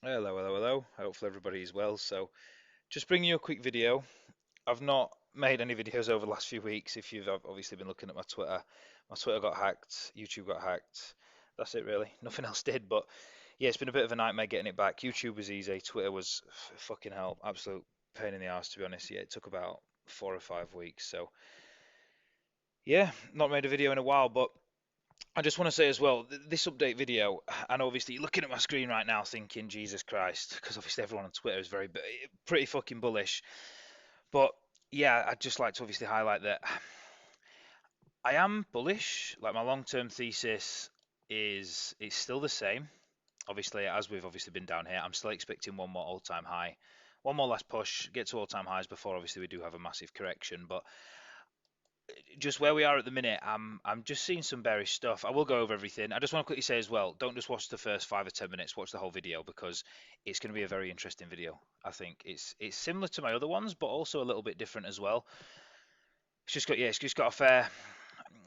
Hello, hello, hello. Hopefully everybody is well. So, just bringing you a quick video. I've not made any videos over the last few weeks. If you've obviously been looking at my Twitter got hacked, YouTube got hacked. That's it really. Nothing else did. But yeah, it's been a bit of a nightmare getting it back. YouTube was easy. Twitter was fucking hell, absolute pain in the arse to be honest. Yeah, it took about 4 or 5 weeks. So yeah, not made a video in a while, but I just want to say as well, this update video, and obviously you're looking at my screen right now thinking, Jesus Christ, because obviously everyone on Twitter is pretty fucking bullish. But yeah, I'd just like to obviously highlight that I am bullish. Like my long-term thesis is still the same. Obviously, as we've obviously been down here, I'm still expecting one more all-time high, one more last push, get to all-time highs before obviously we do have a massive correction. But just where we are at the minute, I'm just seeing some bearish stuff. I will go over everything. I just want to quickly say as well, don't just watch the first 5 or 10 minutes. Watch the whole video because it's going to be a very interesting video. I think it's similar to my other ones, but also a little bit different as well. It's just got a fair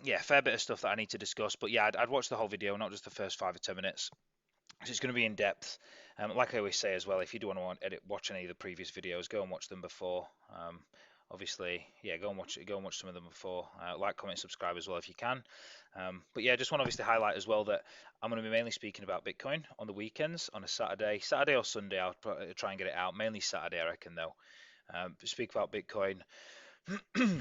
bit of stuff that I need to discuss. But yeah, I'd watch the whole video, not just the first 5 or 10 minutes. So it's going to be in depth. Like I always say as well, if you do want to watch any of the previous videos, go and watch them before. Obviously, yeah, go and watch some of them before. Like, comment, subscribe as well if you can. But yeah, just want to obviously highlight as well that I'm going to be mainly speaking about Bitcoin on the weekends, on a Saturday or Sunday. I'll try and get it out. Mainly Saturday, I reckon though. Speak about Bitcoin.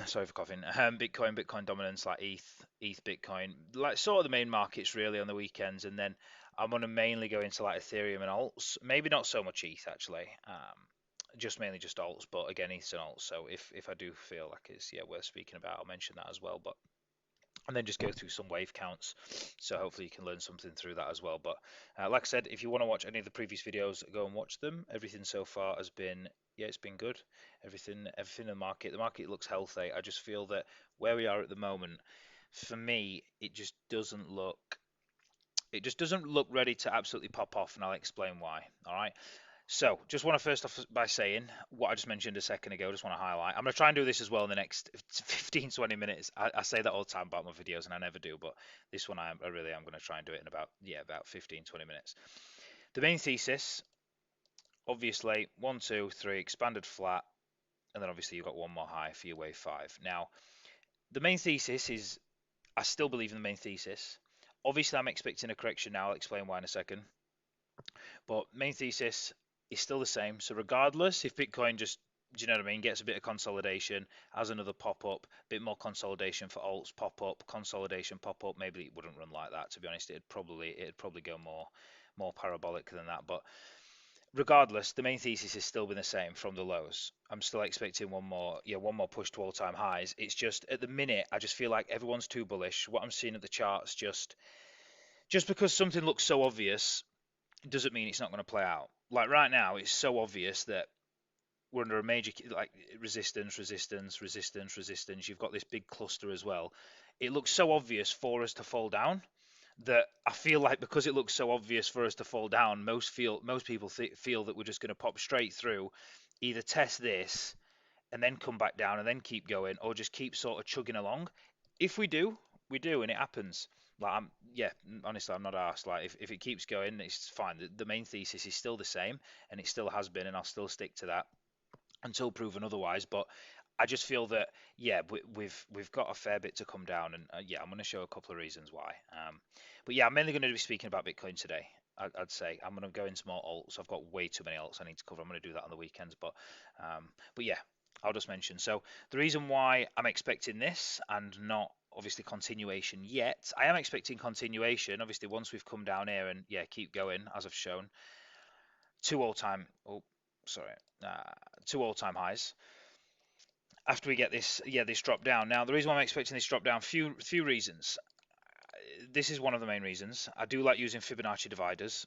Sorry for coughing. Bitcoin dominance like ETH, Bitcoin, like sort of the main markets really on the weekends, and then I'm gonna mainly go into like Ethereum and alts. Maybe not so much ETH actually. Just mainly just alts, but again ETH and alts. So if I do feel like it's worth speaking about, I'll mention that as well. But and then just go through some wave counts. So hopefully you can learn something through that as well. But like I said, if you want to watch any of the previous videos, go and watch them. Everything so far has been, yeah, it's been good. Everything in the market looks healthy. I just feel that where we are at the moment, for me, it just doesn't look ready to absolutely pop off, and I'll explain why. All right. So, just want to first off by saying what I just mentioned a second ago, just want to highlight. I'm going to try and do this as well in the next 15, 20 minutes. I say that all the time about my videos, and I never do, but this one I really am going to try and do it in about 15, 20 minutes. The main thesis, obviously, one, two, three, expanded flat, and then obviously you've got one more high for your wave five. Now, the main thesis is, I still believe in the main thesis. Obviously, I'm expecting a correction now. I'll explain why in a second. But main thesis is still the same. So regardless, if Bitcoin just, do you know what I mean, gets a bit of consolidation, has another pop up, bit more consolidation for alts, pop up, consolidation, pop up. Maybe it wouldn't run like that. To be honest, it'd probably go more parabolic than that. But regardless, the main thesis has still been the same from the lows. I'm still expecting one more push to all-time highs. It's just at the minute, I just feel like everyone's too bullish. What I'm seeing at the charts, just because something looks so obvious doesn't mean it's not going to play out. Like right now, it's so obvious that we're under a major like resistance. You've got this big cluster as well. It looks so obvious for us to fall down that I feel like because it looks so obvious for us to fall down, most people feel that we're just going to pop straight through, either test this and then come back down and then keep going, or just keep sort of chugging along. If we do, we do, and it happens. Like yeah, honestly, I'm not asked. Like if it keeps going, it's fine. The main thesis is still the same, and it still has been, and I'll still stick to that until proven otherwise. But I just feel that yeah, we've got a fair bit to come down, and yeah, I'm going to show a couple of reasons why. But yeah, I'm mainly going to be speaking about Bitcoin today. I'd say I'm going to go into more alts. I've got way too many alts I need to cover. I'm going to do that on the weekends, but yeah, I'll just mention. So the reason why I'm expecting this and not obviously continuation yet, I am expecting continuation. Obviously, once we've come down here and yeah, keep going as I've shown, two all-time. Oh, sorry, uh, two all-time highs after we get this drop down. Now, the reason why I'm expecting this drop down, few reasons. This is one of the main reasons. I do like using Fibonacci dividers,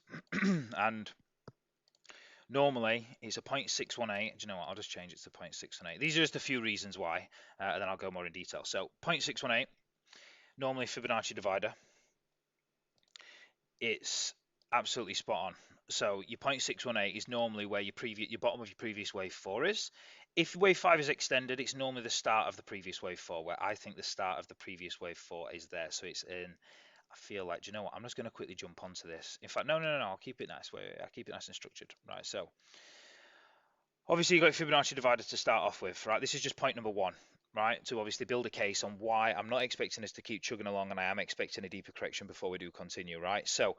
and normally it's a 0.618. Do you know what? I'll just change it to 0.618. These are just a few reasons why, and then I'll go more in detail. So 0.618, normally Fibonacci divider, it's absolutely spot on. So your 0.618 is normally where your bottom of your previous wave 4 is. If wave 5 is extended, it's normally the start of the previous wave 4, where I think the start of the previous wave 4 is there. So it's in, I feel like, do you know what? I'm just going to quickly jump onto this. In fact, no. I'll keep it nice. I'll keep it nice and structured. Right. So obviously you've got Fibonacci dividers to start off with. Right. This is just point number one. Right. To obviously build a case on why I'm not expecting this to keep chugging along, and I am expecting a deeper correction before we do continue. Right. So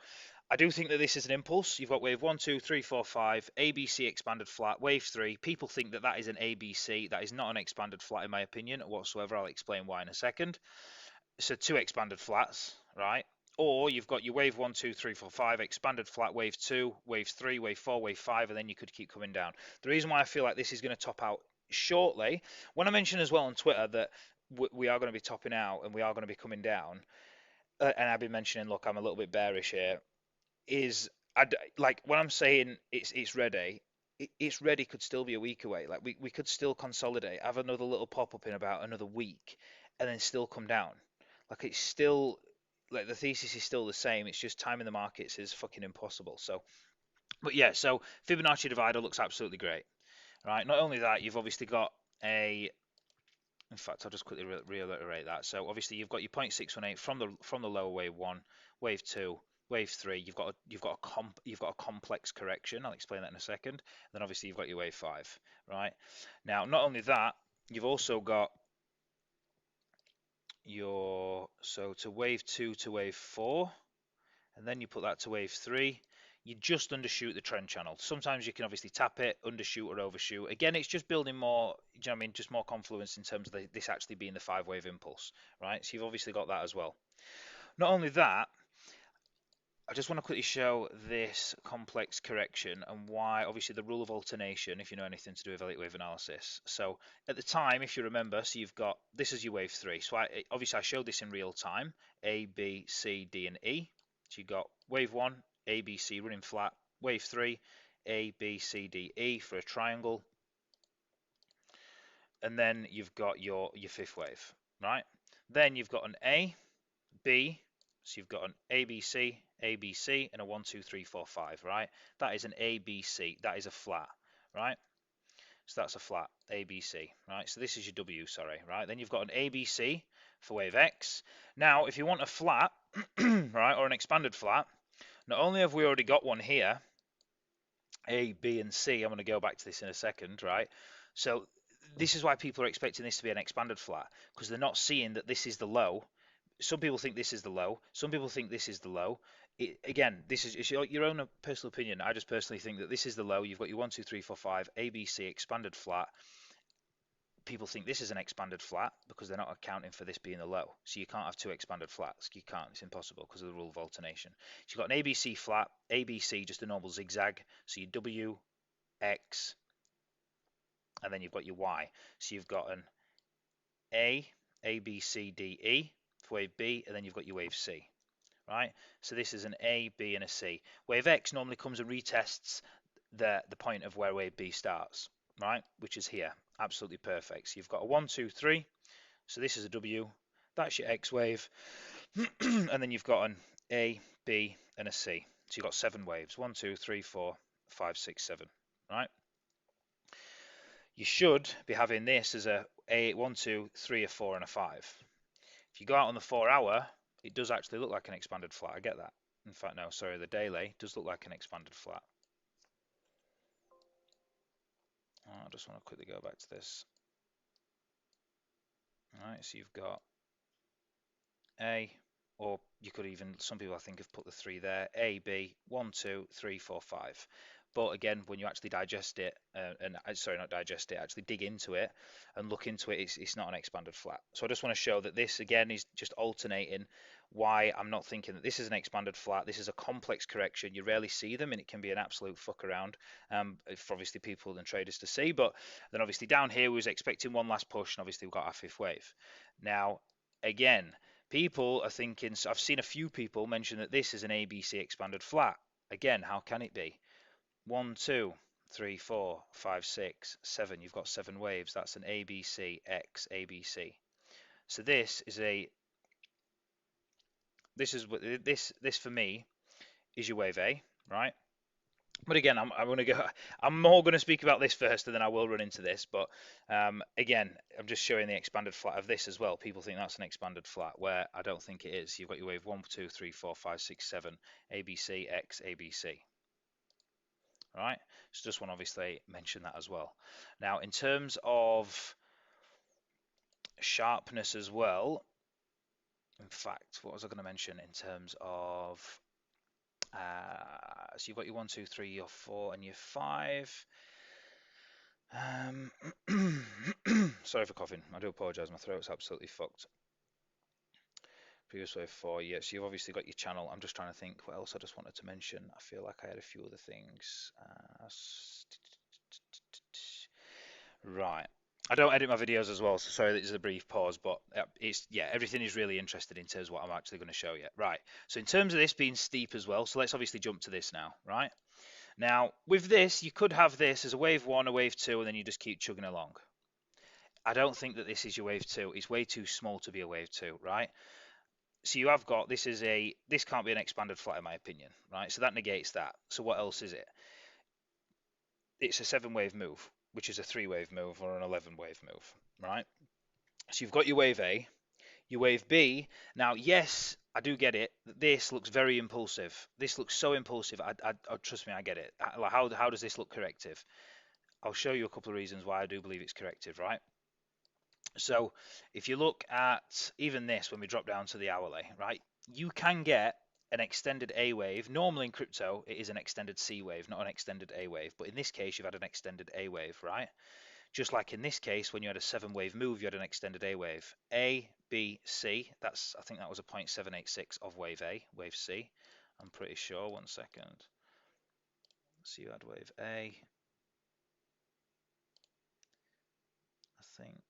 I do think that this is an impulse. You've got wave 1, 2, 3, 4, 5, ABC expanded flat, wave 3. People think that that is an ABC. That is not an expanded flat in my opinion whatsoever. I'll explain why in a second. So two expanded flats, right? Or you've got your wave 1, 2, 3, 4, 5, expanded flat, wave 2, wave 3, wave 4, wave 5, and then you could keep coming down. The reason why I feel like this is going to top out shortly, when I mentioned as well on Twitter that we are going to be topping out and we are going to be coming down, and I've been mentioning, look, I'm a little bit bearish here, is like when I'm saying it's ready, it's ready could still be a week away. Like we could still consolidate, have another little pop up in about another week, and then still come down. Like it's still like the thesis is still the same. It's just time in the markets is fucking impossible. So, but yeah, so Fibonacci divider looks absolutely great, right? Not only that, you've obviously got a. In fact, I'll just quickly reiterate that. So obviously you've got your 0.618 from the lower wave one, wave two, wave three. You've got a complex correction. I'll explain that in a second. And then obviously you've got your wave five, right? Now, not only that, you've also got to wave 2 to wave 4, and then you put that to wave 3, you just undershoot the trend channel. Sometimes you can obviously tap it, undershoot or overshoot. Again, it's just building more, do you know what I mean, just more confluence in terms of this actually being the 5-wave impulse, right? So you've obviously got that as well. Not only that, I just want to quickly show this complex correction and why, obviously, the rule of alternation, if you know anything to do with elliott wave analysis. So at the time, if you remember, so you've got, this is your wave 3. So obviously I showed this in real time, A, B, C, D, and E. So you've got wave 1, A, B, C running flat, wave 3, A, B, C, D, E for a triangle. And then you've got your fifth wave, right? Then you've got an A, B, so you've got an ABC, ABC, and a 1, 2, 3, 4, 5, right? That is an ABC. That is a flat, right? So that's a flat, ABC, right? So this is your W, sorry, right? Then you've got an ABC for wave X. Now, if you want a flat, right, or an expanded flat, not only have we already got one here, A, B, and C, I'm going to go back to this in a second, right? So this is why people are expecting this to be an expanded flat, because they're not seeing that this is the low. Some people think this is the low. Some people think this is the low. Again, this is your own personal opinion. I just personally think that this is the low. You've got your 1, 2, 3, 4, 5, ABC expanded flat. People think this is an expanded flat because they're not accounting for this being the low. So you can't have two expanded flats. You can't. It's impossible because of the rule of alternation. So you've got an ABC flat, ABC, just a normal zigzag. So your W, X, and then you've got your Y. So you've got an A, B, C, D, E for wave B, and then you've got your wave C. Right? So this is an A, B, and a C. Wave X normally comes and retests the point of where wave B starts, right? Which is here. Absolutely perfect. So you've got a 1, 2, 3. So this is a W. That's your X wave. And then you've got an A, B, and a C. So you've got 7 waves. 1, 2, 3, 4, 5, 6, 7. Right? You should be having this as a 1, 2, 3, a 4, and a 5. If you go out on the 4-hour, it does actually look like an expanded flat. I get that. In fact, no, sorry, the daily does look like an expanded flat. I just want to quickly go back to this. All right, so you've got A, or you could even, some people I think have put the 3 there, A, B, 1, 2, 3, 4, 5. But again, when you actually digest it, sorry, not digest it, actually dig into it and look into it, it's not an expanded flat. So I just want to show that this again is just alternating. Why I'm not thinking that this is an expanded flat. This is a complex correction. You rarely see them, and it can be an absolute fuck around for obviously people and traders to see. But then obviously down here we was expecting one last push, and obviously we've got our fifth wave. Now, again, people are thinking. So I've seen a few people mention that this is an ABC expanded flat. Again, how can it be? 1, 2, 3, 4, 5, 6, 7. You've got 7 waves. That's an ABC, X, ABC. So this is what this for me is your wave A, right? But again, I'm going to go. I'm more going to speak about this first, and then I will run into this. But again, I'm just showing the expanded flat of this as well. People think that's an expanded flat, where I don't think it is. You've got your wave 1, 2, 3, 4, 5, 6, 7, ABC, X, ABC. All right. So just want to obviously mention that as well. Now, in terms of sharpness as well, in fact, what was I going to mention in terms of? So you've got your 1, 2, 3, your 4, and your 5. Sorry for coughing. I do apologise. My throat's absolutely fucked. Previous wave 4. Yes, you've obviously got your channel. I'm just trying to think what else I just wanted to mention. I feel like I had a few other things. Right. I don't edit my videos as well, so sorry this is a brief pause, but it's yeah, everything is really interested in terms of what I'm actually going to show you. Right. So in terms of this being steep as well, so let's obviously jump to this now, right? Now, with this, you could have this as a wave 1, a wave 2, and then you just keep chugging along. I don't think that this is your wave 2. It's way too small to be a wave 2, right? So you have got, this can't be an expanded flat in my opinion, right? So that negates that. So what else is it? It's a 7-wave move, which is a 3-wave move or an 11-wave move, right? So you've got your wave A, your wave B. Now, yes, I do get it. This looks very impulsive. This looks so impulsive. Trust me, I get it. How does this look corrective? I'll show you a couple of reasons why I do believe it's corrective, right? So if you look at even this, when we drop down to the hourly, right, you can get an extended A wave. Normally in crypto, it is an extended C wave, not an extended A wave. But in this case, you've had an extended A wave, right? Just like in this case, when you had a 7-wave move, you had an extended A wave. A, B, C. I think that was a 0.786 of wave A, wave C. I'm pretty sure. 1 second. So you had wave A. I think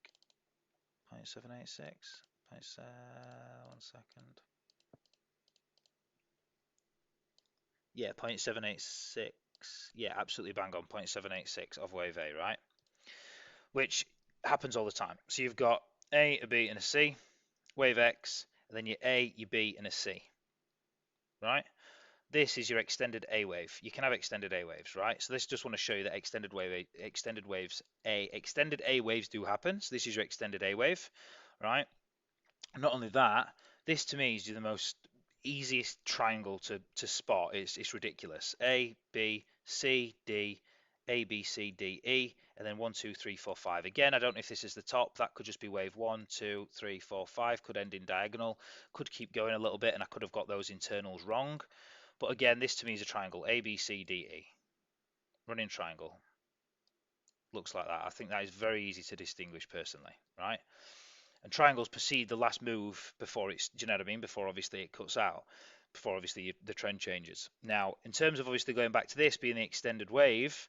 0.786. 1 second. Yeah, 0.786. Yeah, absolutely bang on. 0.786 of wave A, right? Which happens all the time. So you've got A, a B, and a C, wave X, and then your A, your B, and a C, right? This is your extended A wave. You can have extended A waves, right? So this just want to show you that extended A waves do happen. So this is your extended A wave, right? Not only that, this to me is the most easiest triangle to spot. It's ridiculous. A, B, C, D, A, B, C, D, E, and then 1, 2, 3, 4, 5. Again, I don't know if this is the top. That could just be wave 1, 2, 3, 4, 5. Could end in diagonal. Could keep going a little bit, and I could have got those internals wrong. But again, this to me is a triangle. A, B, C, D, E. Running triangle. Looks like that. I think that is very easy to distinguish personally, right? And triangles precede the last move before it's, do you know what I mean? Before obviously it cuts out, before obviously the trend changes. Now, in terms of obviously going back to this being the extended wave,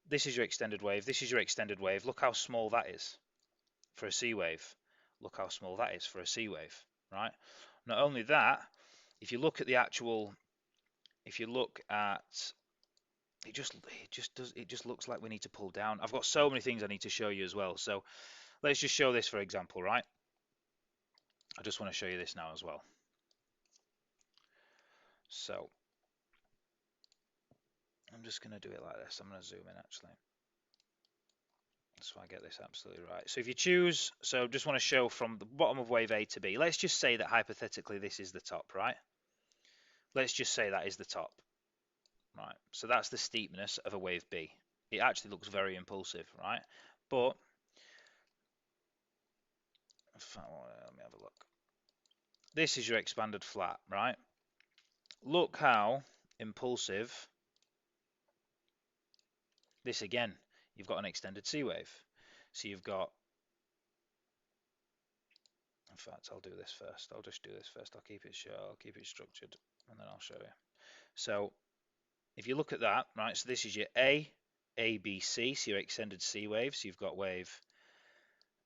this is your extended wave, this is your extended wave. Look how small that is for a C wave. Look how small that is for a C wave, right? Not only that, if you look at the actual, if you look at, it just looks like we need to pull down. I've got so many things I need to show you as well. So let's just show this for example, right? I just want to show you this now as well. So I'm just going to do it like this. I'm going to zoom in actually. So I get this absolutely right. So if you choose, so just want to show from the bottom of wave A to B. Let's just say that hypothetically this is the top, right? Let's just say that is the top, right? So that's the steepness of a wave B. It actually looks very impulsive, right? But, let me have a look. This is your expanded flat, right? Look how impulsive this again. You've got an extended C wave. So you've got, in fact, I'll do this first. I'll just do this first. I'll keep it short, I'll keep it structured, and then I'll show you. So if you look at that, right, so this is your A, B, C, so your extended C wave. So you've got wave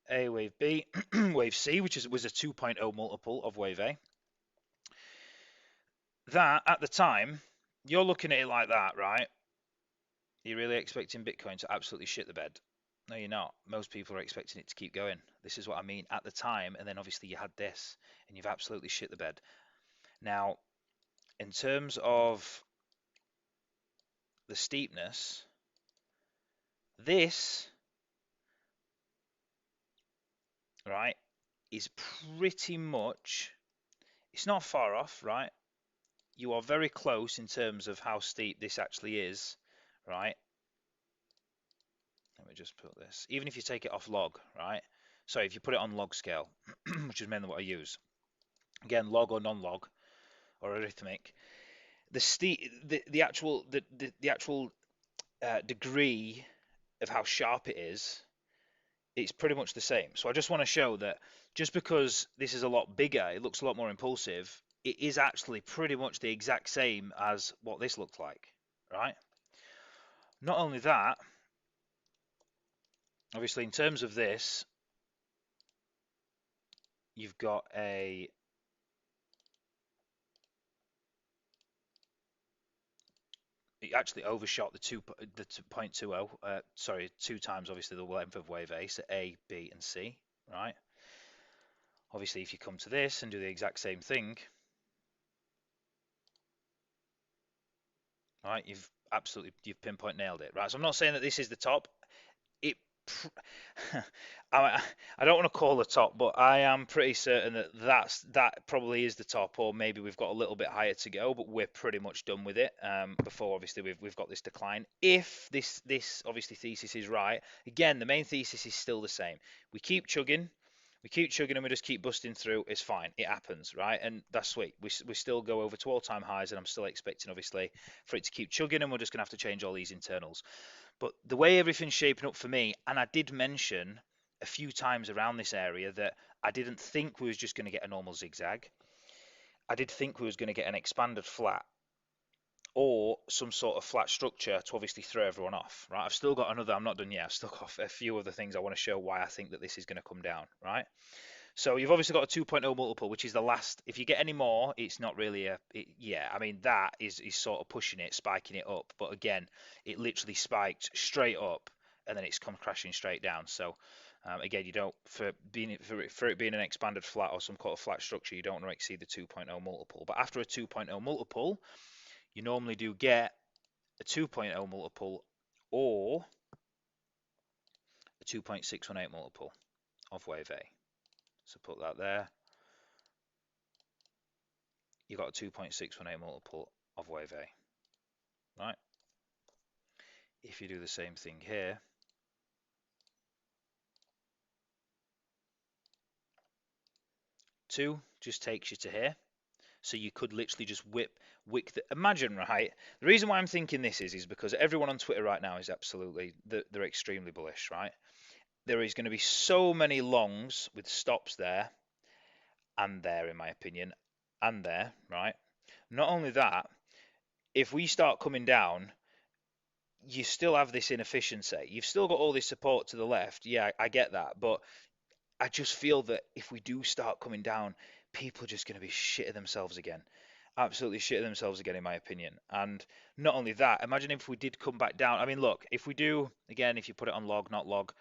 A, wave B, wave C, which was a 2.0 multiple of wave A. That, at the time, you're looking at it like that, right? You're really expecting Bitcoin to absolutely shit the bed. No, you're not. Most people are expecting it to keep going. This is what I mean at the time, and then obviously you had this, and you've absolutely shit the bed. Now, in terms of the steepness, this, right, is pretty much, it's not far off, right? You are very close in terms of how steep this actually is, right? Let me just put this. Even if you take it off log, right? Sorry, if you put it on log scale, which is mainly what I use. Again, log or non-log or arithmetic. The actual degree of how sharp it is, it's pretty much the same. So I just want to show that just because this is a lot bigger, it looks a lot more impulsive, it is actually pretty much the exact same as what this looked like, right? Not only that, obviously in terms of this, you've got a it actually overshot the 2.20, sorry, 2 times obviously the length of wave A, so A, B, and C, right? Obviously, if you come to this and do the exact same thing, right, you've pinpoint nailed it, right? So I'm not saying that this is the top. It I don't want to call the top, but I am pretty certain that that probably is the top, or maybe we've got a little bit higher to go, but we're pretty much done with it. Before obviously we've got this decline. If this obviously thesis is right, again the main thesis is still the same. We keep chugging. We keep chugging and we just keep busting through. It's fine. It happens, right? And that's sweet. We still go over to all-time highs, and I'm still expecting, obviously, for it to keep chugging, and we're just going to have to change all these internals. But the way everything's shaping up for me, and I did mention a few times around this area that I didn't think we was just going to get a normal zigzag. I did think we was going to get an expanded flat or some sort of flat structure to obviously throw everyone off, right? I've still got another, I'm not done yet, I've still got a few other things I want to show why I think that this is going to come down, right? So you've obviously got a 2.0 multiple, which is the last. If you get any more, it's not really yeah, I mean, that is sort of pushing it, spiking it up. But again, it literally spiked straight up and then it's come crashing straight down. So again, you don't, for it being an expanded flat or some kind of flat structure, you don't want to exceed the 2.0 multiple. But after a 2.0 multiple, you normally do get a 2.0 multiple or a 2.618 multiple of wave A. So put that there. You got a 2.618 multiple of wave A, right? If you do the same thing here, 2 just takes you to here. So you could literally just wick the, imagine, right? The reason why I'm thinking this is because everyone on Twitter right now is absolutely, they're extremely bullish, right? There is going to be so many longs with stops there and there, in my opinion, and there, right? Not only that, if we start coming down, you still have this inefficiency. You've still got all this support to the left. Yeah, I get that. But I just feel that if we do start coming down, people are just going to be shitting themselves again. Absolutely shitting themselves again, in my opinion. And not only that, imagine if we did come back down. I mean, look, if we do, again, if you put it on log, not log,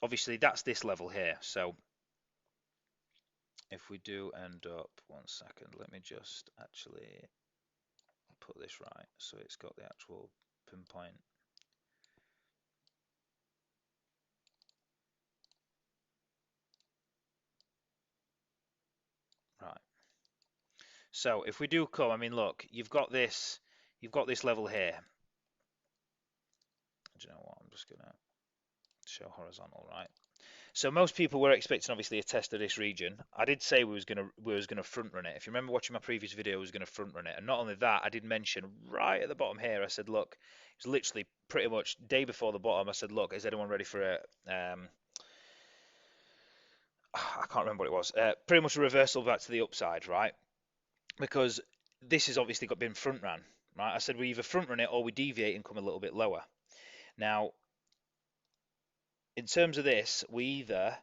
obviously that's this level here. So if we do end up, 1 second, let me just actually put this right. So it's got the actual pinpoint. Right. So if we do come, I mean, look, you've got this level here. Do you know what? I'm just gonna show horizontal, right? So most people were expecting obviously a test of this region. I did say we was gonna front run it. If you remember watching my previous video, I was gonna front run it. And not only that, I did mention right at the bottom here, I said, look, it was literally pretty much day before the bottom. I said, look, is anyone ready for a I can't remember what it was. Pretty much a reversal back to the upside, right? Because this has obviously been front ran, right? I said we either front run it or we deviate and come a little bit lower. Now, in terms of this, we either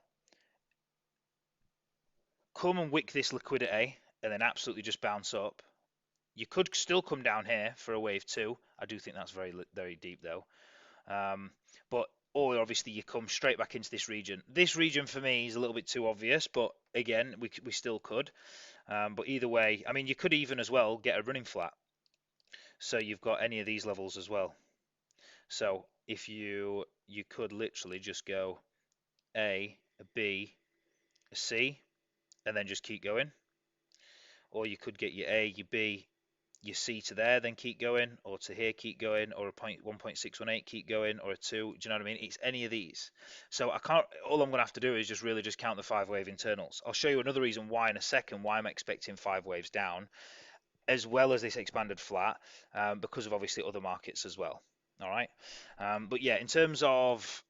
come and wick this liquidity and then absolutely just bounce up. You could still come down here for a wave 2. I do think that's very deep though. But or obviously you come straight back into this region. This region for me is a little bit too obvious, but again, we still could. But either way, I mean, you could even as well get a running flat. So you've got any of these levels as well. So if you could literally just go A, a B, a C, and then just keep going. Or you could get your A, your B, your C to there, then keep going, or to here, keep going, or a 1.618, keep going, or a 2. Do you know what I mean? It's any of these. So I can't. All I'm going to have to do is just really just count the 5-wave internals. I'll show you another reason why in a second, why I'm expecting 5 waves down, as well as this expanded flat, because of obviously other markets as well. All right. But yeah, in terms of,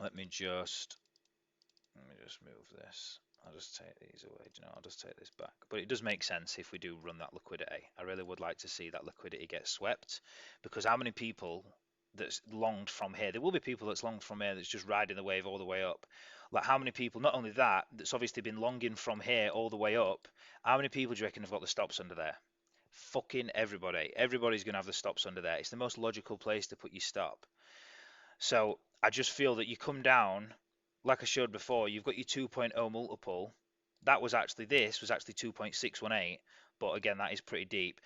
let me just move this. I'll just take these away. You know, I'll just take this back. But it does make sense if we do run that liquidity. I really would like to see that liquidity get swept, because how many people that's longed from here? There will be people that's longed from here that's just riding the wave all the way up. Like how many people? Not only that, that's obviously been longing from here all the way up. How many people do you reckon have got the stops under there? Fucking everybody. Everybody's gonna have the stops under there. It's the most logical place to put your stop. So I just feel that you come down, like I showed before, you've got your 2.0 multiple. That was actually, this was actually 2.618, but again, that is pretty deep.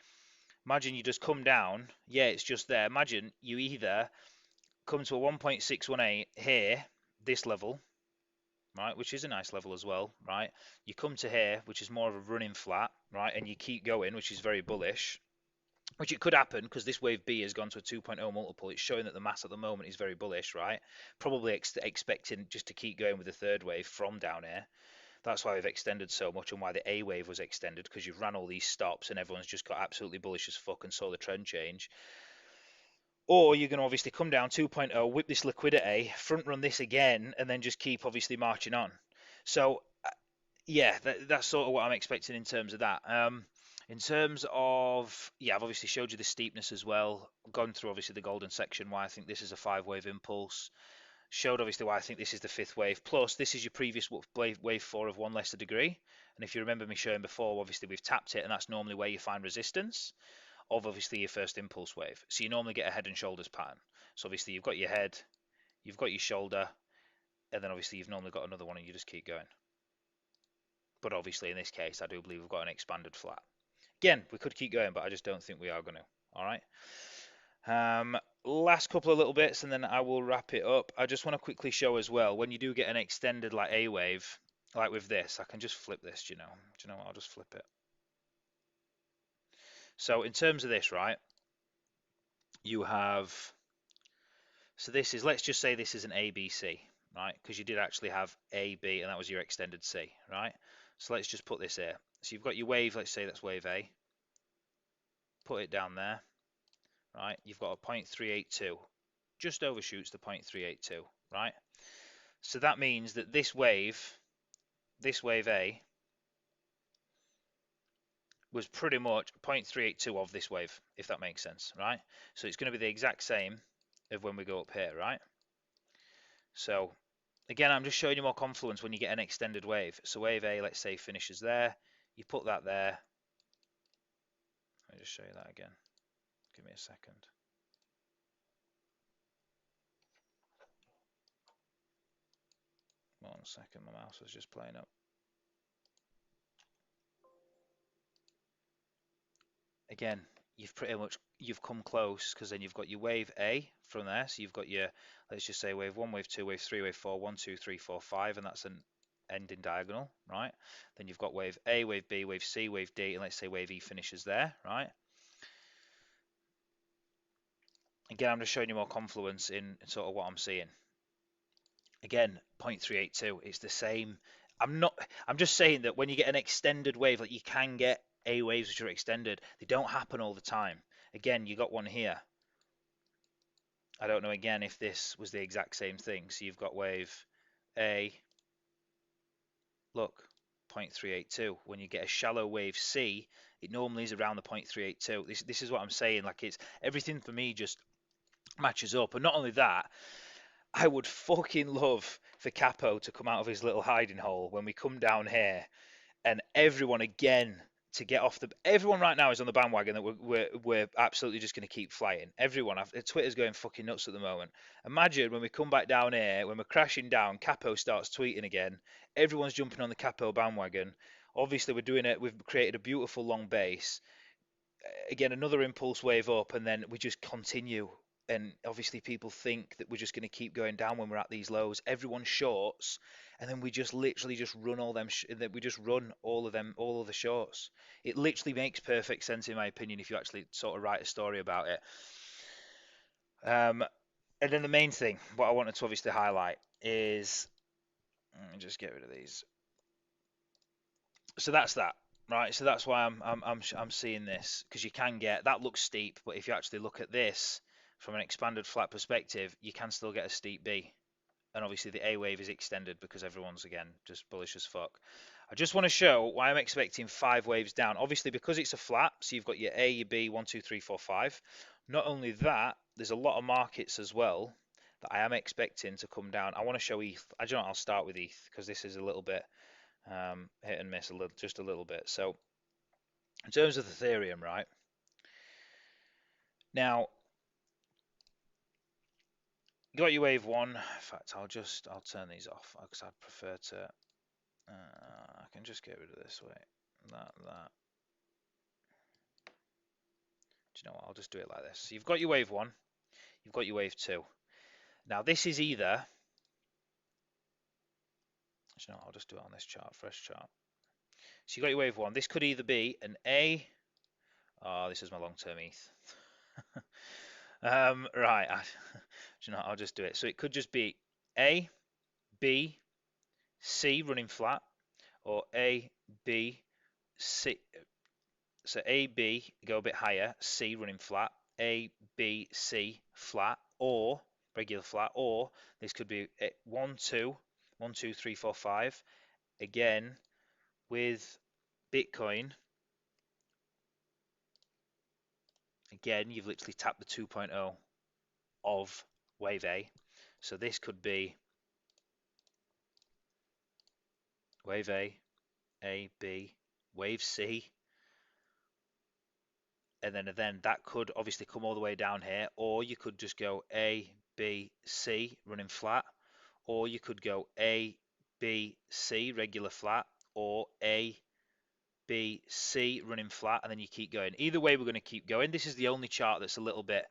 Imagine you just come down, yeah, it's just there. Imagine you either come to a 1.618 here, this level, right, which is a nice level as well, right? You come to here, which is more of a running flat, right, and you keep going, which is very bullish, which it could happen because this wave B has gone to a 2.0 multiple. It's showing that the mass at the moment is very bullish, right? Probably expecting just to keep going with the third wave from down here. That's why we've extended so much and why the A wave was extended, because you've ran all these stops and everyone's just got absolutely bullish as fuck and saw the trend change. Or you're going to obviously come down 2.0, whip this liquidity, front run this again, and then just keep obviously marching on. So yeah, that's sort of what I'm expecting in terms of that. In terms of, yeah, I've obviously showed you the steepness as well. Gone through obviously the golden section, why I think this is a 5-wave impulse. Showed obviously why I think this is the 5th wave. Plus, this is your previous wave 4 of 1 less a degree. And if you remember me showing before, obviously we've tapped it, and that's normally where you find resistance of obviously your first impulse wave. So you normally get a head and shoulders pattern. So obviously you've got your head, you've got your shoulder, and then obviously you've normally got another one, and you just keep going. But obviously in this case, I do believe we've got an expanded flat. Again, we could keep going, but I just don't think we are going to. All right. Last couple of little bits, and then I will wrap it up. I just want to quickly show as well, when you do get an extended like A wave, like with this, I can just flip this. Do you know what? I'll just flip it. So in terms of this, right, you have, so this is, let's just say this is an ABC, right? Because you did actually have A, B, and that was your extended C, right? So let's just put this here. So you've got your wave, let's say that's wave A. Put it down there, right? You've got a 0.382, just overshoots the 0.382, right? So that means that this wave A, was pretty much 0.382 of this wave, if that makes sense, right? So it's going to be the exact same of when we go up here, right? So again, I'm just showing you more confluence when you get an extended wave. So wave A, let's say, finishes there. You put that there. Let me just show you that again. Give me a second. One second, my mouse was just playing up. Again, you've come close, because then you've got your wave A from there. So you've got your, let's just say wave 1, wave 2, wave 3, wave 4, 1, 2, 3, 4, 5, and that's an ending diagonal, right? Then you've got wave A, wave B, wave C, wave D, and let's say wave E finishes there, right? Again, I'm just showing you more confluence in sort of what I'm seeing. Again, 0.382, it's the same. I'm just saying that when you get an extended wave, like you can get A waves which are extended, they don't happen all the time. Again, you got one here. I don't know again if this was the exact same thing. So you've got wave A, look, 0.382. When you get a shallow wave C, it normally is around the 0.382. This is what I'm saying. Like, it's everything for me just matches up. And not only that, I would fucking love for Capo to come out of his little hiding hole when we come down here, and everyone again to get off the. Everyone right now is on the bandwagon that we're absolutely just going to keep flying. Everyone, Twitter's going fucking nuts at the moment. Imagine when we come back down here, when we're crashing down, Capo starts tweeting again. Everyone's jumping on the Capo bandwagon. Obviously, we're doing it. We've created a beautiful long base. again, another impulse wave up, and then we just continue. And obviously, people think that we're just going to keep going down when we're at these lows. Everyone shorts, and then we just literally just run all them. We just run all of them, all of the shorts. It literally makes perfect sense, in my opinion, if you actually sort of write a story about it. And then the main thing, what I wanted to obviously highlight is, let me just get rid of these. So that's that, right? So that's why I'm seeing this, because you can get that looks steep, but if you actually look at this from an expanded flat perspective, you can still get a steep B. And obviously the A wave is extended because everyone's again just bullish as fuck. I just want to show why I'm expecting 5 waves down. Obviously because it's a flat, so you've got your A, your B, 1, 2, 3, 4, 5. Not only that, there's a lot of markets as well that I am expecting to come down. I want to show ETH. I don't know. I'll start with ETH because this is a little bit hit and miss, just a little bit. So in terms of Ethereum, right now, you got your wave one. In fact, I'll turn these off because I'd prefer to. I can just get rid of this. Wait, that. Do you know what? I'll just do it like this. So you've got your wave one, you've got your wave two. Now this is either. You know, I'll just do it on this chart, fresh chart. So you got your wave one. This could either be an A. Oh, this is my long-term ETH. Right. You know, I'll just do it. So it could just be A, B, C running flat, or A, B, C. So A, B go a bit higher, C running flat, A, B, C flat, or regular flat, or this could be 1, 2, 1, 2, 3, 4, 5. Again, with Bitcoin, again, you've literally tapped the 2.0 of wave A. So this could be wave A, B, wave C, and then that could obviously come all the way down here, or you could just go A, B, C running flat, or you could go A, B, C regular flat, or A, B, C running flat, and then you keep going. Either way, we're going to keep going. This is the only chart that's a little bit,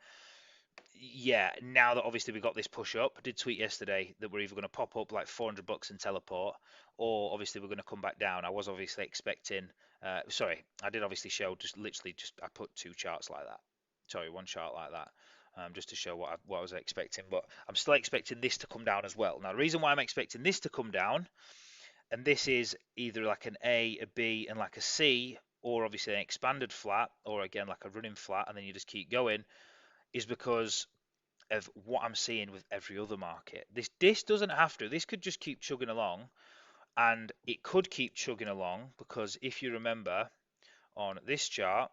yeah, now that obviously we got this push up. I did tweet yesterday that we're either going to pop up like 400 bucks and teleport, or obviously we're going to come back down. I was obviously expecting, sorry, I did obviously show I put 2 charts like that. Sorry, 1 chart like that. Just to show what I was expecting, but I'm still expecting this to come down as well. Now, the reason why I'm expecting this to come down, and this is either like an A, a B, and like a C, or obviously an expanded flat, or again like a running flat, and then you just keep going, is because of what I'm seeing with every other market. This doesn't have to. This could just keep chugging along, and it could keep chugging along because if you remember on this chart,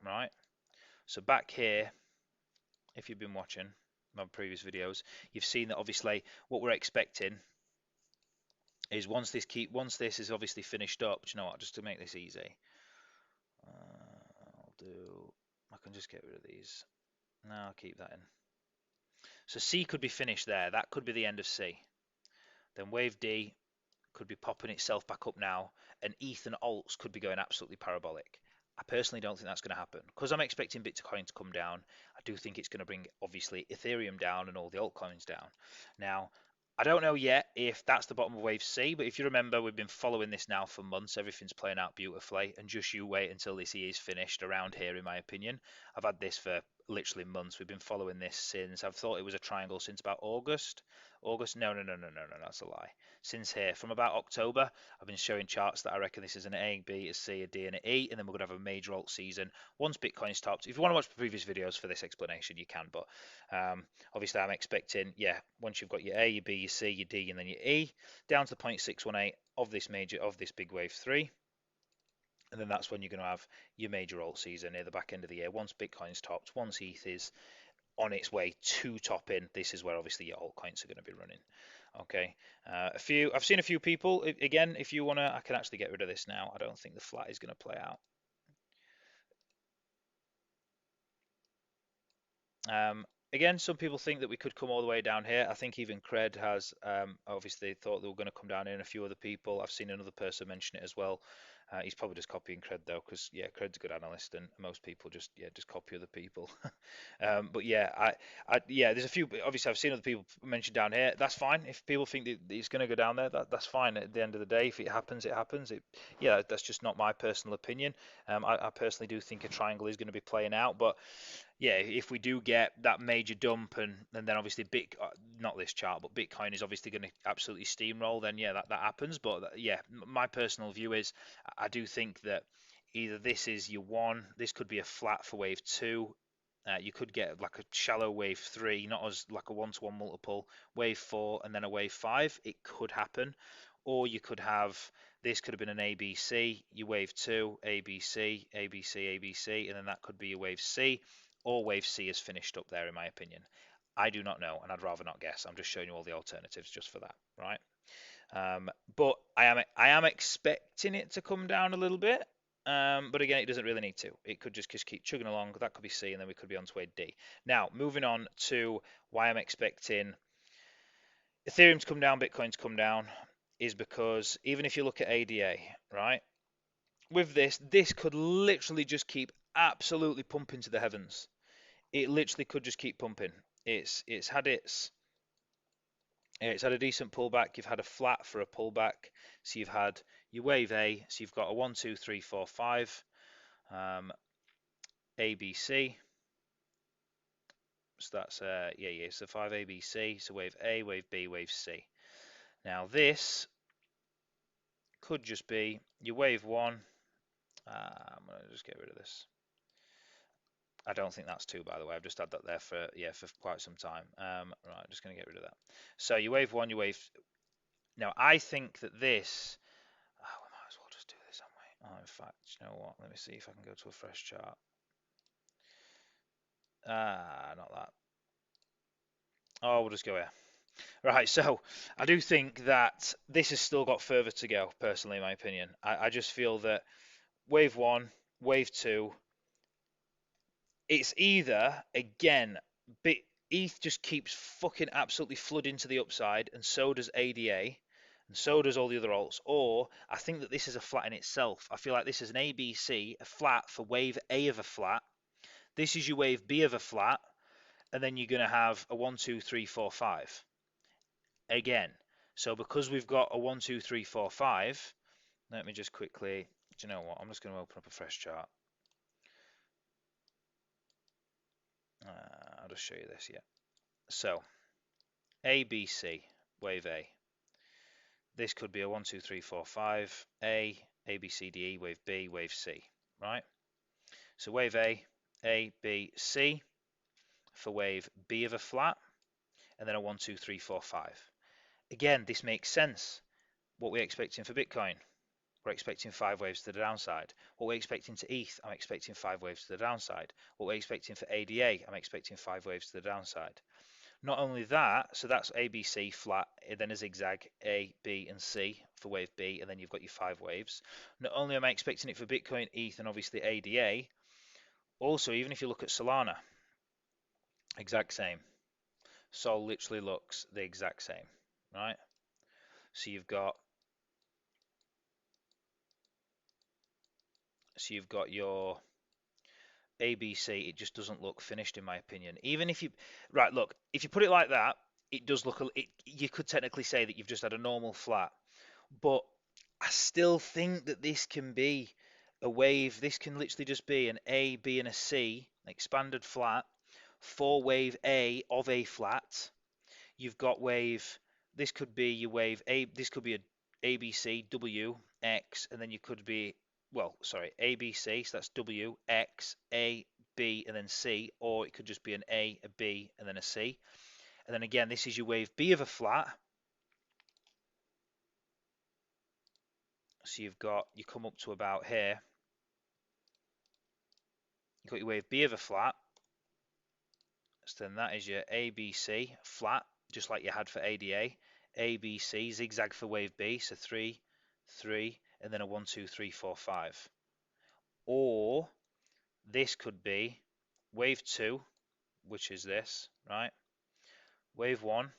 right? So back here, if you've been watching my previous videos, you've seen that obviously what we're expecting is once this is obviously finished up. Do you know what? Just to make this easy, I can just get rid of these. No, I'll keep that in. So C could be finished there. That could be the end of C. Then wave D could be popping itself back up now, and ETH and alts could be going absolutely parabolic. I personally don't think that's going to happen because I'm expecting Bitcoin to come down. I do think it's going to bring obviously Ethereum down and all the altcoins down. Now, I don't know yet if that's the bottom of wave C, but if you remember, we've been following this now for months. Everything's playing out beautifully, and just you wait until this E is finished around here, in my opinion. I've had this for literally months. We've been following this since, I've thought it was a triangle since about August. No, that's a lie. Since here, from about October, I've been showing charts that I reckon this is an A, B, a C, a D, and an E, and then we're going to have a major alt season once Bitcoin's topped. If you want to watch the previous videos for this explanation, you can, but obviously I'm expecting, yeah, once you've got your A, your B, your C, your D, and then your E, down to the 0.618 of this big wave 3, and then that's when you're going to have your major alt season near the back end of the year. Once Bitcoin's topped, once ETH is on its way to topping, this is where obviously your altcoins are going to be running. Okay, I've seen a few people, again, if you want to, I can actually get rid of this now. I don't think the flat is going to play out. again, some people think that we could come all the way down here. I think even Cred has obviously thought they were going to come down here, and a few other people. I've seen another person mention it as well. He's probably just copying Cred though, because yeah, Cred's a good analyst, and most people just just copy other people. But yeah, yeah, there's a few. Obviously, I've seen other people mention down here. That's fine. If people think that it's going to go down there, that's fine. At the end of the day, if it happens, it happens. Yeah, that's just not my personal opinion. I personally do think a triangle is going to be playing out, but yeah, if we do get that major dump and then obviously not this chart, but Bitcoin is obviously going to absolutely steamroll, then yeah, that happens. But yeah, my personal view is I do think that either this is your one, this could be a flat for wave two. You could get like a shallow wave three, not as like a one-to-one multiple, wave four, and then a wave five. It could happen. Or you could have this could have been an ABC, your wave two, ABC, ABC, ABC, and then that could be your wave C, or wave C is finished up there, in my opinion. I do not know, and I'd rather not guess. I'm just showing you all the alternatives just for that, right? But I am expecting it to come down a little bit. But again, it doesn't really need to. It could just keep chugging along. That could be C, and then we could be on to wave D. Now, moving on to why I'm expecting Ethereum to come down, Bitcoin to come down, is because even if you look at ADA, right, with this could literally just keep absolutely pumping to the heavens. It literally could just keep pumping. It's had it's had a decent pullback. You've had a flat for a pullback. So you've had your wave A. So you've got a 1, 2, 3, 4, 5 ABC. So that's yeah. So 5 ABC. So wave A, wave B, wave C. Now this could just be your wave one. I'm gonna just get rid of this. I don't think that's two, by the way. I've just had that there for for quite some time. Right, just gonna get rid of that. So your wave one, your wave. Now I think that this. Oh, we might as well just do this, haven't we? Oh, in fact, you know what? Let me see if I can go to a fresh chart. Not that. Oh, we'll just go here. Right, so I do think that this has still got further to go, personally, in my opinion. I just feel that wave one, wave two, it's either, again, bit, ETH just keeps fucking absolutely flooding to the upside, and so does ADA, and so does all the other alts. Or I think that this is a flat in itself. I feel like this is an ABC, a flat for wave A of a flat. This is your wave B of a flat, and then you're going to have a 1, 2, 3, 4, 5 again. So because we've got a 1, 2, 3, 4, 5, let me just quickly, do you know what? I'm just going to open up a fresh chart. I'll just show you this, yeah. So ABC, wave A. This could be a 1, 2, 3, 4, 5, A, B, C, D, E, wave B, wave C, right? So wave A, B, C for wave B of a flat, and then a 1, 2, 3, 4, 5. Again, this makes sense. What we're expecting for Bitcoin, we're expecting 5 waves to the downside. What we're expecting to ETH, I'm expecting 5 waves to the downside. What we're expecting for ADA, I'm expecting 5 waves to the downside. Not only that, so that's ABC flat, then a zigzag A, B, and C for wave B, and then you've got your 5 waves. Not only am I expecting it for Bitcoin, ETH, and obviously ADA, also, even if you look at Solana, exact same. Sol literally looks the exact same, right? So you've got your ABC, it just doesn't look finished in my opinion. Even if you, right, look, if you put it like that, it does look, you could technically say that you've just had a normal flat, but I still think that this can be a wave. This can literally just be an A, B, and a C, expanded flat, for wave A of a flat. You've got wave, this could be your wave A, this could be a ABC, W, X, and then you could be, well, sorry, ABC, so that's W, X, A, B, and then C, or it could just be an A, a B, and then a C. And then again, this is your wave B of a flat. So you come up to about here. You've got your wave B of a flat. So then that is your ABC flat, just like you had for ADA. ABC, zigzag for wave B, so 3, 3, and then a 1, 2, 3, 4, 5. Or this could be wave 2, which is this, right? Wave 1,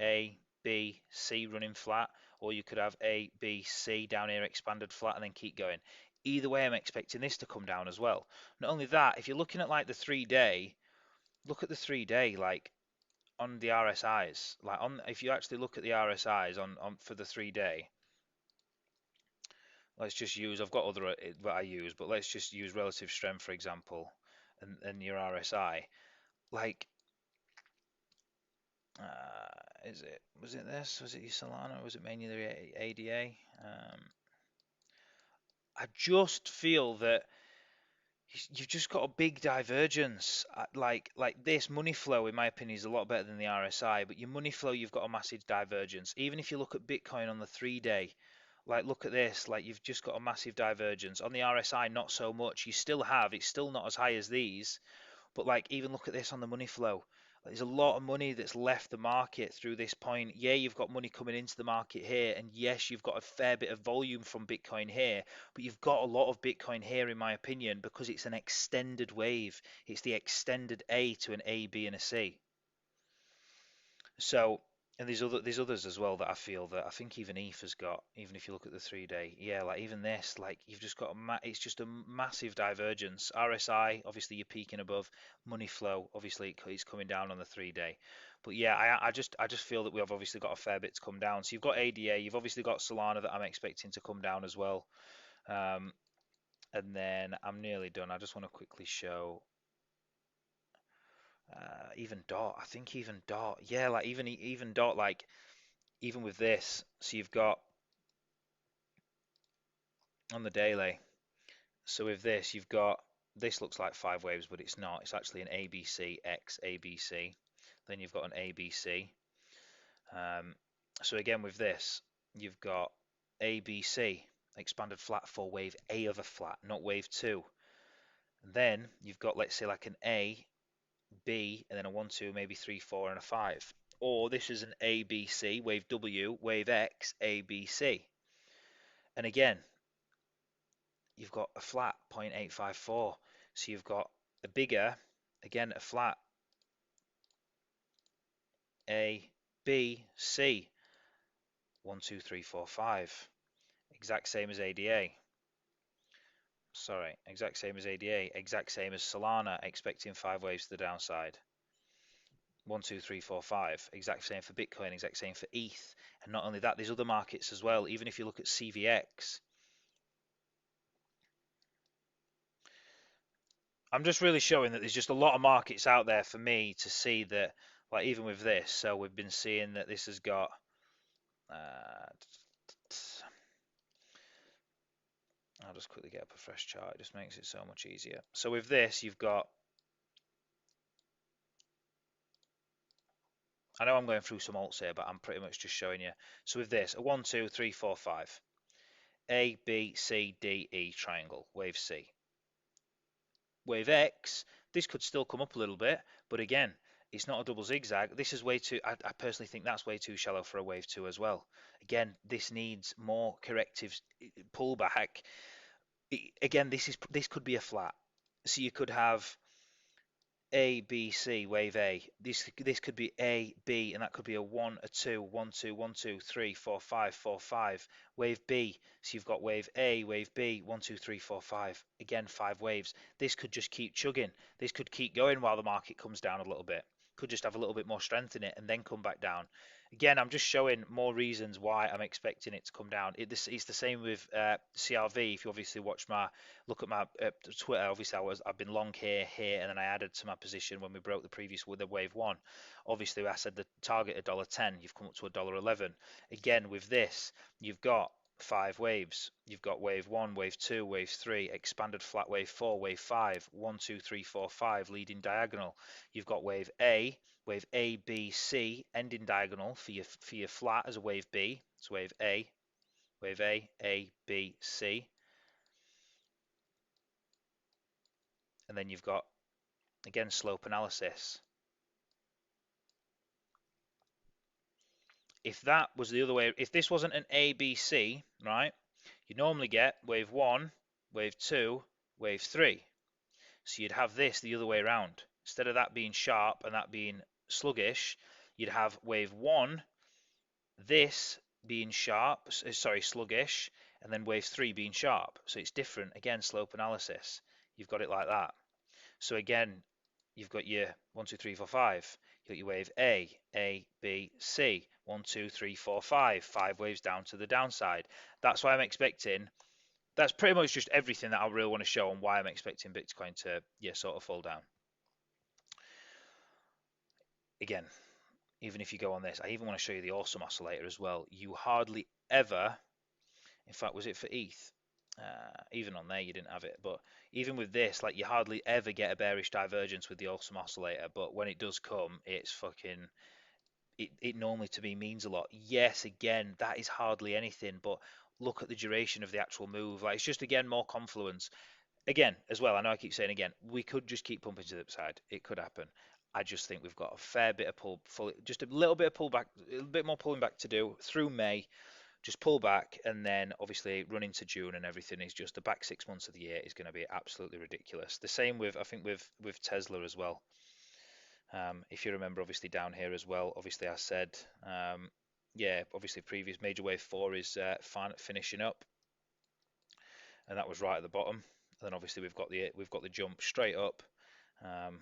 A, B, C running flat, or you could have A, B, C down here expanded flat and then keep going. Either way, I'm expecting this to come down as well. Not only that, if you're looking at like the 3-day, look at the 3-day like on the RSIs. Like on, if you actually look at the RSIs on for the 3-day, let's just use, I've got other that I use, but let's just use relative strength for example, and your RSI. Like, was it this? Was it your Solana? Or was it mainly the ADA? I just feel that you've just got a big divergence. Like this money flow, in my opinion, is a lot better than the RSI. But your money flow, you've got a massive divergence. Even if you look at Bitcoin on the 3-day, like look at this, like you've just got a massive divergence. On the RSI, not so much. You still have, it's still not as high as these, but like even look at this on the money flow. There's a lot of money that's left the market through this point. Yeah, you've got money coming into the market here, and yes, you've got a fair bit of volume from Bitcoin here, but you've got a lot of Bitcoin here, in my opinion, because it's an extended wave. It's the extended A to an A, B, and a C. So, and there's others as well that I feel that I think even ETH has got, even if you look at the 3-day, yeah, like even this, like you've just got it's just a massive divergence. RSI, obviously you're peaking above. Money flow, obviously it's coming down on the 3-day. But yeah, I just feel that we have obviously got a fair bit to come down. So you've got ADA, you've obviously got Solana that I'm expecting to come down as well. And then I'm nearly done. I just want to quickly show even dot. I think even dot. Yeah, like even dot. Like even with this, so you've got on the daily. So with this, you've got this looks like 5 waves, but it's not. It's actually an ABC X ABC. Then you've got an ABC. So again with this, you've got ABC expanded flat for wave A of a flat, not wave 2. And then you've got, let's say, like an A, B, and then a 1, 2, maybe 3, 4, and a 5. Or this is an ABC, wave W, wave X, ABC. And again, you've got a flat 0.854. So you've got a bigger, again, a flat A, B, C, 1, 2, 3, 4, 5. Exact same as ADA. Sorry, exact same as ADA, exact same as Solana, expecting 5 waves to the downside. 1, 2, 3, 4, 5. Exact same for Bitcoin, exact same for ETH. And not only that, there's other markets as well. Even if you look at CVX, I'm just really showing that there's just a lot of markets out there for me to see that, like even with this, so we've been seeing that this has got, I'll just quickly get up a fresh chart, it just makes it so much easier. So with this, you've got, I know I'm going through some alts here, but I'm pretty much just showing you. So with this, a 1, 2, 3, 4, 5, A, B, C, D, E triangle, wave C. Wave X, this could still come up a little bit, but again, it's not a double zigzag. This is way too, I personally think that's way too shallow for a wave 2 as well. Again, this needs more corrective pullback. Again, this could be a flat. So you could have A, B, C, wave A. This could be A, B, and that could be a 1, a 2, 1, 2, 1, 2, 3, 4, 5, 4, 5. Wave B. So you've got wave A, wave B, 1, 2, 3, 4, 5. Again, 5 waves. This could just keep chugging. This could keep going while the market comes down a little bit. Could just have a little bit more strength in it and then come back down. Again, I'm just showing more reasons why I'm expecting it to come down. It's the same with CRV. If you obviously look at my Twitter, obviously I've been long here, and then I added to my position when we broke the previous with the wave 1. Obviously, I said the target $1.10. You've come up to $1.11. Again, with this, you've got 5 waves. You've got wave 1, wave 2, wave 3, expanded flat wave 4, wave 5, 1, 2, 3, 4, 5, leading diagonal. You've got wave A, B, C, ending diagonal for your flat as a wave B. It's wave A, A, B, C. And then you've got, again, slope analysis. If that was the other way, if this wasn't an A, B, C, right, you normally get wave 1, wave 2, wave 3. So you'd have this the other way around. instead of that being sharp and that being sluggish, you'd have wave one, this being sharp, sorry, sluggish, and then wave three being sharp. So it's different. Again, slope analysis. You've got it like that. So again, you've got your 1, 2, 3, 4, 5. You've got your wave A, B, C. 1, 2, 3, 4, 5. 5 waves down to the downside. That's why I'm expecting. That's pretty much just everything that I really want to show on why I'm expecting Bitcoin to, yeah, sort of fall down. Again, even if you go on this, I even want to show you the awesome oscillator as well. You hardly ever, in fact, was it for ETH? Even on there you didn't have it, but even with this, like, you hardly ever get a bearish divergence with the awesome oscillator, but when it does come, it's fucking, it normally to me means a lot. Yes, again, that is hardly anything, but look at the duration of the actual move. Like, it's just, again, more confluence. Again, as well, I know I keep saying again, we could just keep pumping to the upside. It could happen. I just think we've got a fair bit of just a little bit of pullback, a little bit more pulling back to do through May. Just pull back, and then obviously run into June, and everything is just the back 6 months of the year is going to be absolutely ridiculous. The same with, I think, with Tesla as well. If you remember, obviously down here as well, obviously I said, yeah, obviously previous major wave 4 is finishing up, and that was right at the bottom. And then obviously we've got the jump straight up. Um,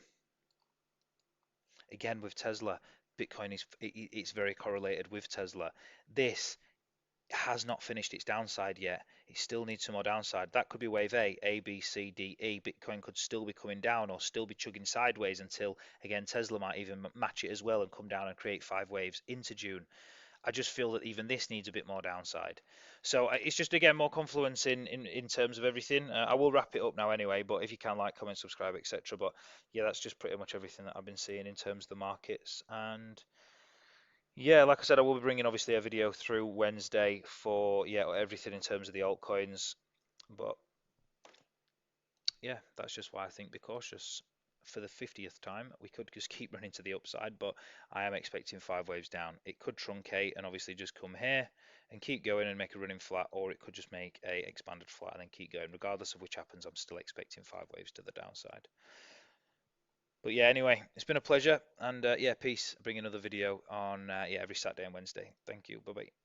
Again with Tesla, Bitcoin it's very correlated with Tesla. This has not finished its downside yet. It still needs some more downside. That could be wave A, B, C, D, E. Bitcoin could still be coming down or still be chugging sideways until, again, Tesla might even match it as well and come down and create 5 waves into June. I just feel that even this needs a bit more downside. So it's just, again, more confluence in terms of everything. I will wrap it up now anyway, but if you can, like, comment, subscribe, etc. But yeah, that's just pretty much everything that I've been seeing in terms of the markets. And yeah, like I said, I will be bringing obviously a video through Wednesday for, yeah, everything in terms of the altcoins. But yeah, that's just why I think be cautious. For the 50th time, we could just keep running to the upside, but I am expecting 5 waves down. It could truncate and obviously just come here and keep going and make a running flat, or it could just make a expanded flat and then keep going. Regardless of which happens, I'm still expecting 5 waves to the downside. But yeah, anyway, it's been a pleasure, and yeah, peace. Bring another video on yeah, every Saturday and Wednesday. Thank you. Bye bye.